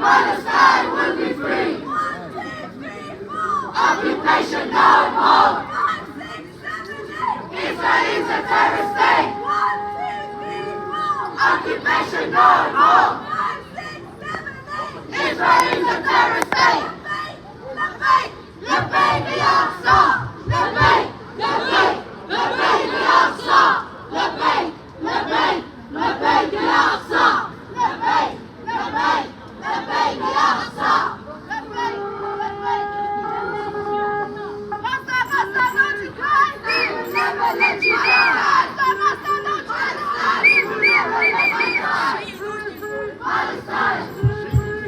Palestine will be free. Occupation no more. Israel is a terrorist state. Occupation no more. Israel is a terrorist state. Lebay Al-Aqsa. Lebay Al-Aqsa. Lebay Al-Aqsa. Lebay Al-Aqsa. Never let you go. Palestine.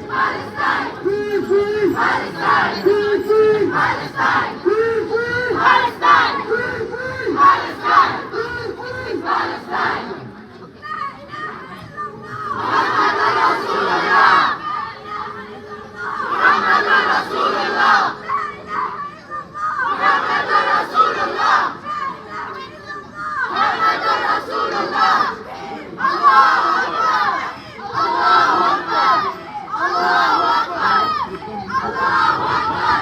Palestine. Free, free. Palestine. Free, free. Palestine. Free, free. Palestine. Free, free. Palestine. Free, free. Palestine. Muhammad Rasulullah. Muhammad Rasulullah. Muhammad Rasulullah. Muhammad Rasulullah. Allahu Akbar. Allahu Akbar. Allahu Akbar. Allahu Akbar.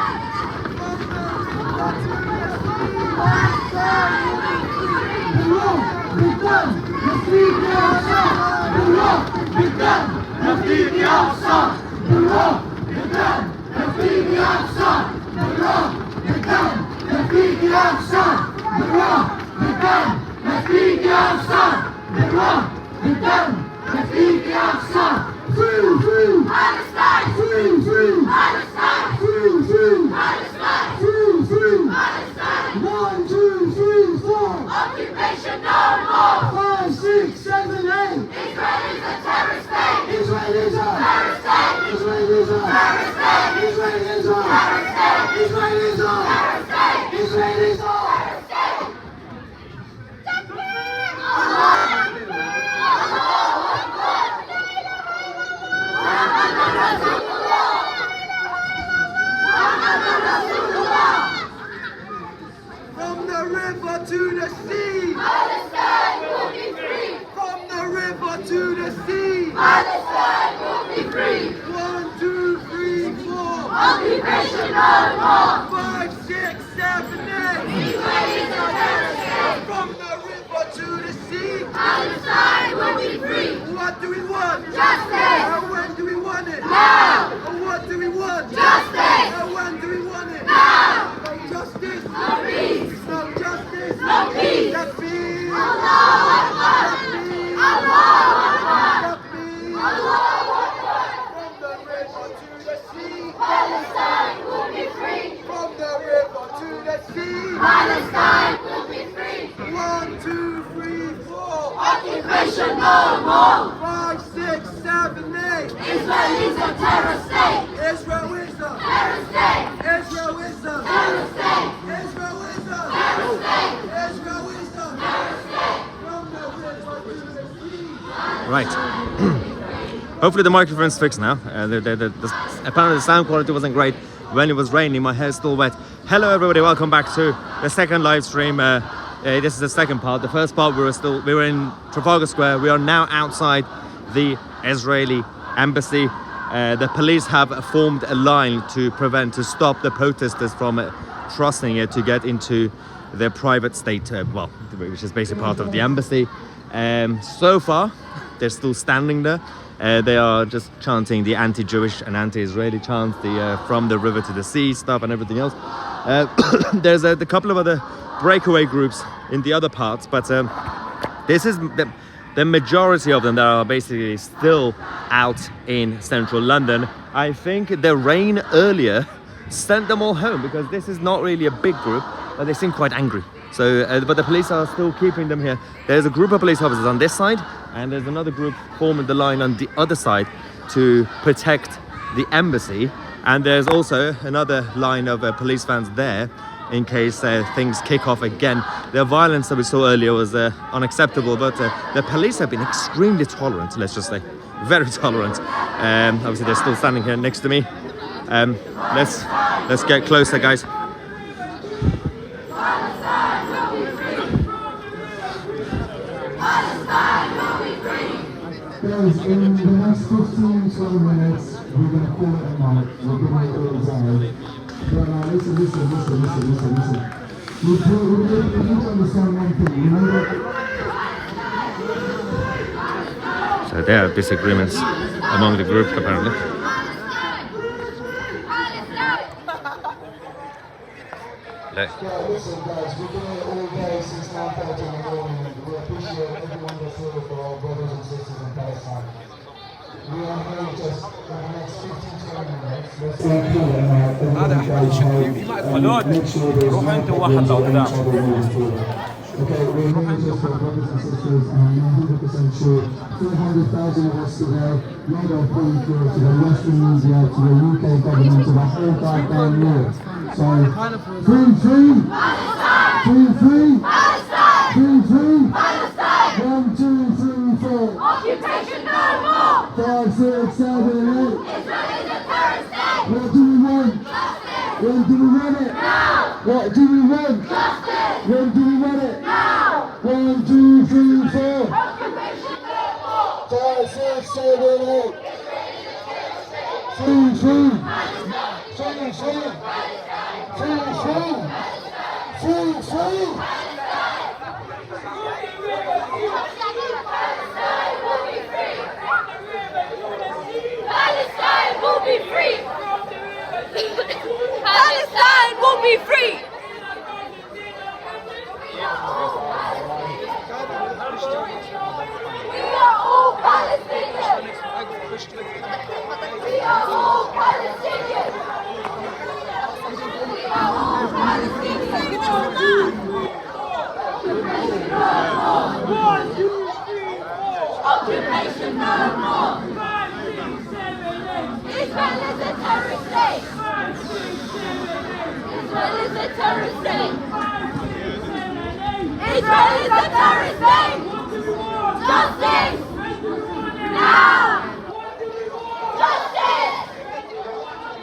Occupation no more. 5, 6, 7, 8. Israel is a terrorist state. Israel is a terrorist state. Israel is a terrorist state. Israel is a terrorist state. Israel is a terrorist state. Israel is a terrorist state. From the river to the sea, Palestine will be free. from the river to the sea. Palestine will be free. 1, 2, 3, 4, Occupation no more. 5, 6, 7, 8. Israel is a terrorist state. From the river to the sea. Palestine will be free. What do we want? Justice. And when do we want it? Now. And what do we want? Justice. And when do we want it? Now. No justice. No peace. No justice. No peace. The peace. Allahu Akbar. The peace. Allahu Akbar. The peace. Allahu Akbar. From the river to the sea. Palestine will be free. From the river to the sea. Palestine will be free. 1, 2, 3, 4, Occupation no more. 5, 6, 7, 8. Israel is a terrorist state. Israel is a. Terrorist state. Israel is a. Terrorist state. Israel is a. Terrorist state. Israel is a. Terrorist state. From the river to the sea. Right. Hopefully the microphone's fixed now. Apparently the sound quality wasn't great when it was raining. My hair's still wet. Hello everybody, welcome back to the second live stream. This is the second part. The first part we were in Trafalgar Square. We are now outside the Israeli embassy. The police have formed a line to stop the protesters from crossing it to get into their private state, which is basically part of the embassy. So far, they're still standing there. They are just chanting the anti-Jewish and anti-Israeli chants, the from the river to the sea stuff and everything else. There's a couple of other breakaway groups in the other parts, but this is the majority of them that are basically still out in central London. I think the rain earlier sent them all home because this is not really a big group, but they seem quite angry. So, but the police are still keeping them here. There's a group of police officers on this side, and there's another group forming the line on the other side to protect the embassy. And there's also another line of police vans there in case things kick off again. The violence that we saw earlier was unacceptable, but the police have been extremely tolerant, let's just say. Very tolerant. Obviously, they're still standing here next to me. Let's get closer, guys. Palestine will be free. guys, in the next 15, 20 minutes, we're going to call it a night. We're going to do it down. But now, listen. You need to understand one thing. You know that. So there are disagreements among the group apparently. Yeah, listen guys, we've been here all day since 9:30 in the morning and we appreciate everyone that's here for our brothers and sisters in Palestine. We are here just in the next 15-20 minutes. Let's all call it now. هذا احمد الشقيقي خلود روح انت وواحد لو قدام Okay, we're here just for our brothers and sisters and I'm 100% sure 300,000 of us today made our plea clear to the Western media, to the UK government, to the whole goddamn world. So, free! Free! 1, 2, 3, 4. Occupation no more! 5, 6, 7, 8. Israel is a terrorist state! What do we want? When do we want it? Now! What do we want? Justice! When do we want it? Now! 1, 2, 3, 4. Occupation no more! 5, 6, 7, 8. Free! Palestine will be free! Palestine will be free! We are all Palestinians! We are all Palestinians! We are all Palestinians! Occupation no more! Israel is a terrorist state! Israel is a terrorist state! Israel is a terrorist state! Justice! Now! Justice!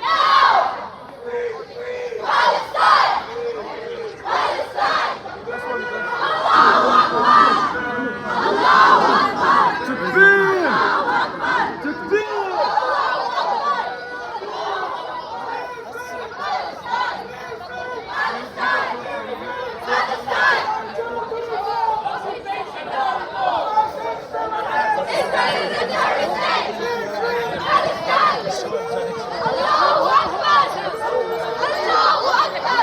Now! Palestine! Palestine! Allahu Akbar! Allahu Akbar!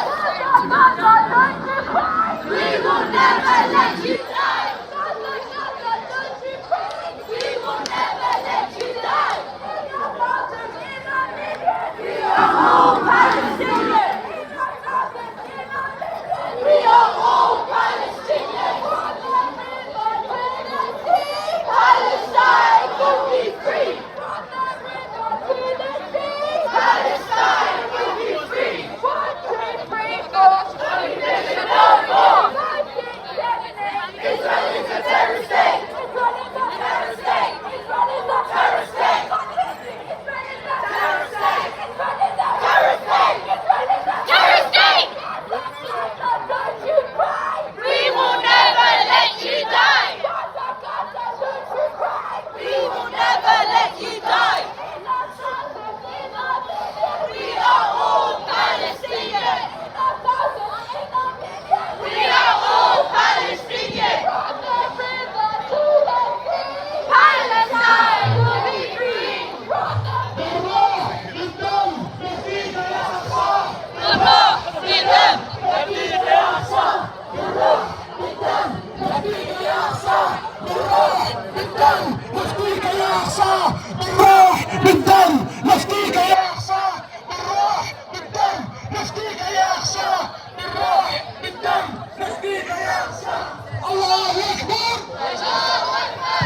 Allahu Akbar!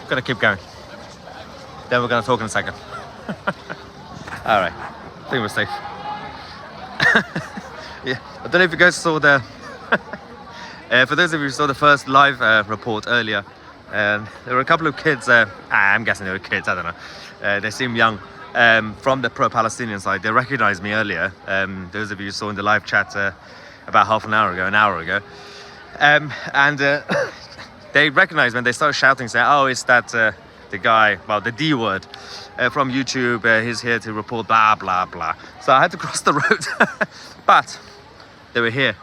Gonna keep going. Then we're gonna talk in a second. All right. I think we're safe. Yeah, I don't know if you guys saw the. For those of you who saw the first live report earlier, there were a couple of kids. I'm guessing they were kids. I don't know. They seem young. From the pro-Palestinian side, they recognized me earlier. Those of you who saw in the live chat about half an hour ago, and they recognized me and they started shouting, saying, "Oh, it's that the guy, well, the D word from YouTube. He's here to report blah blah blah." So I had to cross the road, but they were here,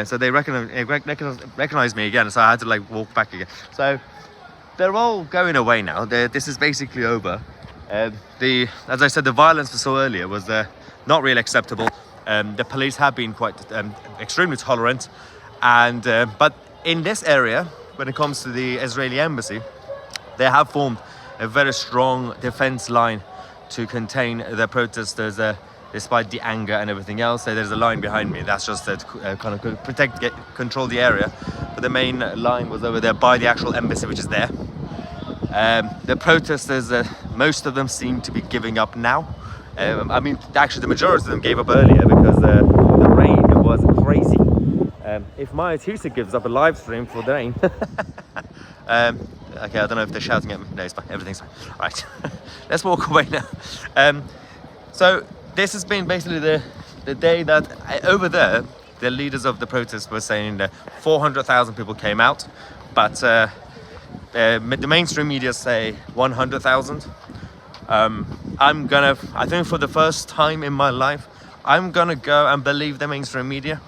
so they recognized me again. So I had to like walk back again. So they're all going away now. This is basically over. As I said, the violence we saw earlier was not really acceptable. The police have been quite extremely tolerant, and but in this area, when it comes to the Israeli embassy, they have formed a very strong defense line to contain the protesters, despite the anger and everything else. So there's a line behind me. That's just to kind of control the area. But the main line was over there by the actual embassy, which is there. The protesters, most of them seem to be giving up now. I mean, actually, the majority of them gave up earlier because the rain was crazy. If my Tousi gives up a live stream for the rain, okay, I don't know if they're shouting at me. No, it's fine. Everything's fine. All right, let's walk away now. So this has been basically the day that over there, the leaders of the protest were saying that 400,000 people came out, but the mainstream media say 100,000. I think for the first time in my life, I'm gonna go and believe the mainstream media.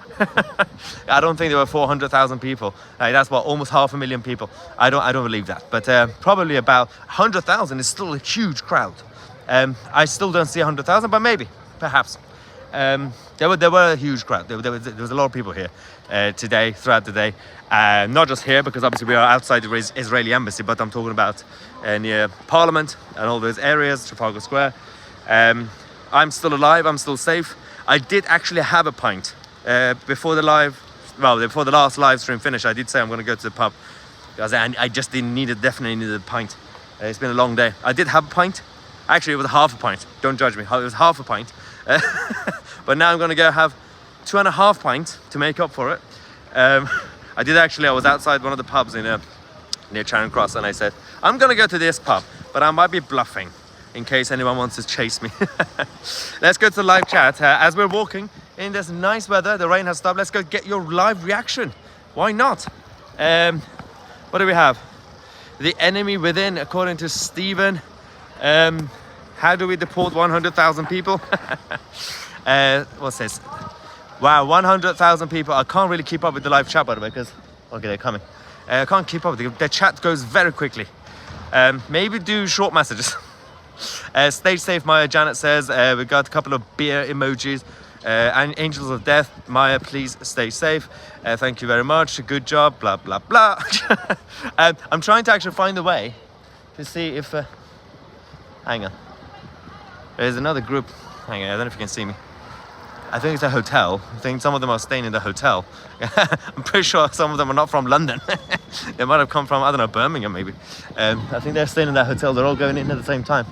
I don't think there were 400,000 people. That's what, almost 500,000 people. I don't believe that, but probably about 100,000 is still a huge crowd. I still don't see 100,000, but maybe, perhaps. There were a huge crowd. There was a lot of people here today, throughout the day. Not just here, because obviously we are outside the Israeli embassy, but I'm talking about near Parliament and all those areas, Trafalgar Square. I'm still alive. I'm still safe. I did actually have a pint before the last live stream finished. I did say I'm going to go to the pub because I just definitely needed a pint. It's been a long day. I did have a pint. Actually, it was half a pint. Don't judge me. It was half a pint. But now I'm going to go have 2.5 pints to make up for it. I was outside one of the pubs near Charing Cross, and I said, I'm going to go to this pub, but I might be bluffing in case anyone wants to chase me. Let's go to the live chat. As we're walking in this nice weather, the rain has stopped. Let's go get your live reaction. Why not? What do we have? The enemy within, according to Stephen. How do we deport 100,000 people? What's this? Wow, 100,000 people. I can't really keep up with the live chat, by the way, because okay, they're coming. I can't keep up with it. The chat goes very quickly. Maybe do short messages. Stay safe, Maya. Janet says we got a couple of beer emojis. And Angels of Death, Maya, please stay safe. Thank you very much. Good job. Blah blah blah. I'm trying to actually find a way to see if. Hang on. There's another group. Hang on. I don't know if you can see me. I think it's a hotel. I think some of them are staying in the hotel. I'm pretty sure some of them are not from London. They might have come from, I don't know, Birmingham maybe. I think they're staying in that hotel. They're all going in at the same time.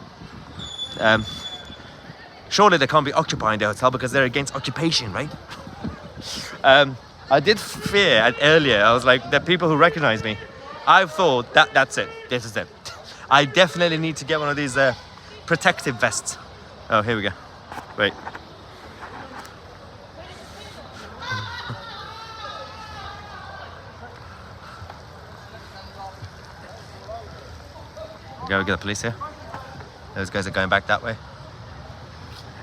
Surely they can't be occupying the hotel because they're against occupation, right? I did fear earlier. I was like, the people who recognize me, I've thought that's it. This is it. I definitely need to get one of these protective vests. Oh, here we go. Wait. Go get the police here. Those guys are going back that way.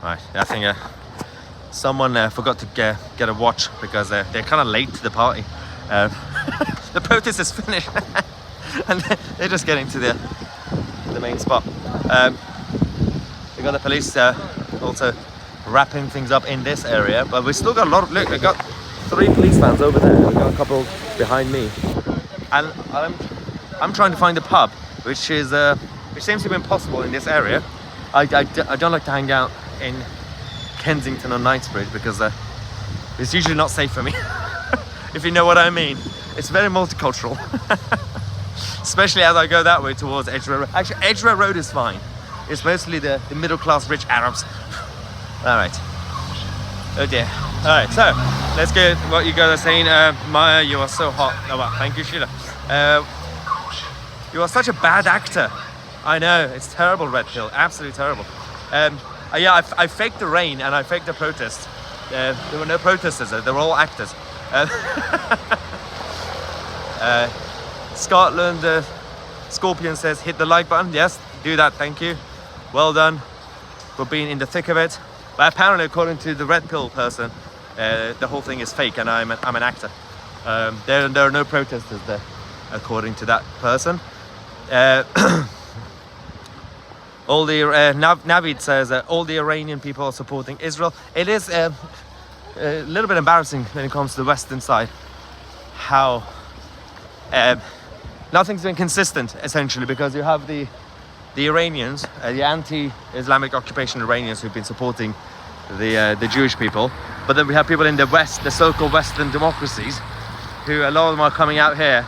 Right, I think someone forgot to get a watch because they're kind of late to the party. The protest is finished and they're just getting to the main spot. We got the police also wrapping things up in this area, but we still got a lot of, look, we got 3 police vans over there. We got a couple behind me, and I'm trying to find a pub, which seems to be impossible in this area. I don't like to hang out in Kensington or Knightsbridge because it's usually not safe for me. If you know what I mean. It's very multicultural. Especially as I go that way towards Edgware Road. Actually, Edgware Road is fine. It's mostly the middle class rich Arabs. All right. Oh dear. Alright, so let's get what you guys are saying. Maya, you are so hot. Oh, well, thank you, Sheila. You are such a bad actor. I know, it's terrible, Red Pill. Absolutely terrible. Yeah, I faked the rain and I faked the protest. There were no protesters, they were all actors. Scotland, Scorpion says, hit the like button. Yes, do that, thank you. Well done for being in the thick of it. But apparently, according to the Red Pill person, the whole thing is fake and I'm an actor. There are no protesters there, according to that person. All the Navid says all the Iranian people are supporting Israel. It is a little bit embarrassing when it comes to the Western side, how nothing's been consistent essentially, because you have the Iranians, the anti-Islamic occupation Iranians who've been supporting the Jewish people, but then we have people in the West, the so-called Western democracies, who a lot of them are coming out here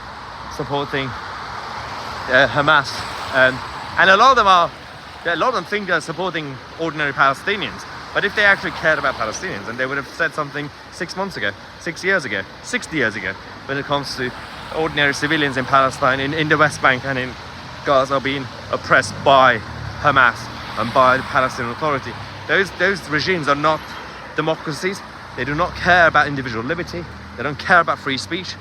supporting Hamas, and a lot of them think they're supporting ordinary Palestinians. But if they actually cared about Palestinians, then they would have said something 6 months ago, 6 years ago, 60 years ago, when it comes to ordinary civilians in Palestine, in the West Bank and in Gaza being oppressed by Hamas and by the Palestinian Authority. Those regimes are not democracies. They do not care about individual liberty. They don't care about free speech.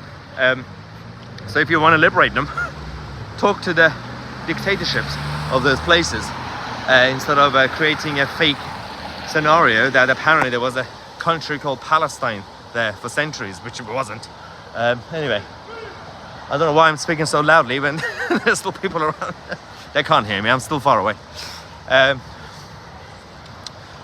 So if you want to liberate them, talk to the dictatorships of those places instead of creating a fake scenario that apparently there was a country called Palestine there for centuries, which it wasn't. Anyway, I don't know why I'm speaking so loudly when there's still people around. They can't hear me, I'm still far away.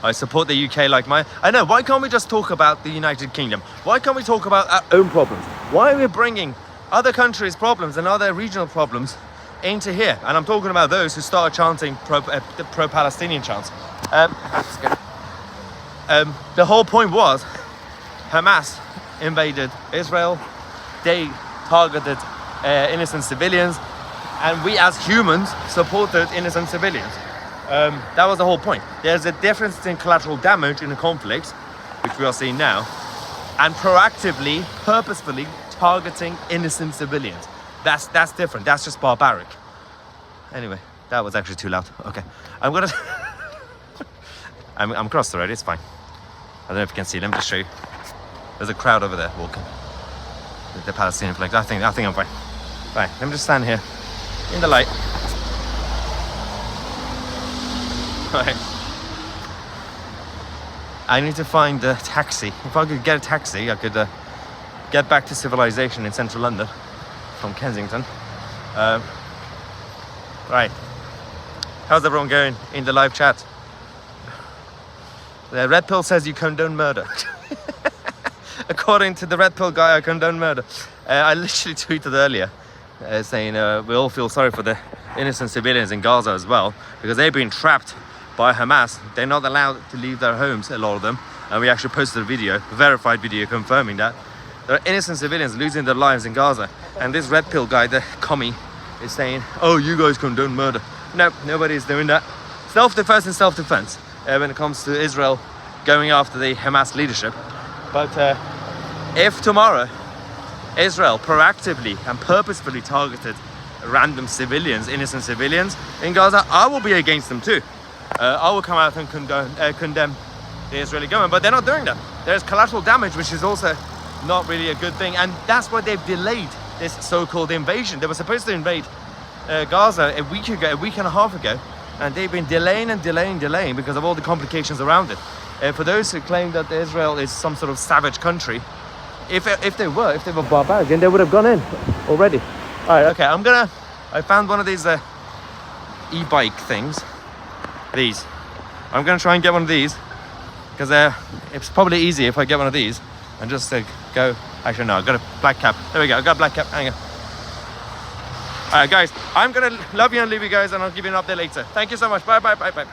I support the UK like I know, why can't we just talk about the United Kingdom? Why can't we talk about our own problems? Why are we bringing other countries' problems and other regional problems into here? And I'm talking about those who started chanting pro-Palestinian chants. The whole point was Hamas invaded Israel. They targeted innocent civilians, and we as humans supported innocent civilians. That was the whole point. There's a difference in collateral damage in a conflict, which we are seeing now, and proactively, purposefully targeting innocent civilians. That's different. That's just barbaric. Anyway, that was actually too loud. Okay, I'm gonna. I'm across the road. It's fine. I don't know if you can see them. Just show you. There's a crowd over there walking. The Palestinian flag. I think I'm fine. Right, let me just stand here in the light. Right. I need to find a taxi. If I could get a taxi, I could get back to civilization in central London from Kensington. Right. How's everyone going in the live chat? The Red Pill says you condone murder. According to the Red Pill guy, I condone murder. I literally tweeted earlier saying we all feel sorry for the innocent civilians in Gaza as well, because they've been trapped by Hamas. They're not allowed to leave their homes, a lot of them. And we actually posted a video, a verified video confirming that. There are innocent civilians losing their lives in Gaza. And this Red Pill guy, the commie, is saying, oh, you guys condone murder. No, nobody's doing that. Self-defense and self-defense when it comes to Israel going after the Hamas leadership. But if tomorrow Israel proactively and purposefully targeted random civilians, innocent civilians in Gaza, I will be against them too. I will come out and condemn the Israeli government, but they're not doing that. There's collateral damage, which is also not really a good thing, and that's why they've delayed this so-called invasion. They were supposed to invade Gaza a week and a half ago, and they've been delaying because of all the complications around it. For those who claim that Israel is some sort of savage country, if they were barbaric, then they would have gone in already. All right, okay, I found one of these e-bike things. These. I'm gonna try and get one of these because it's probably easier if I get one of these and just go. Actually, no, I've got a black cap. There we go. I've got a black cap. Hang on. All right, guys. I'm gonna love you and leave you guys, and I'll give you an update later. Thank you so much. Bye.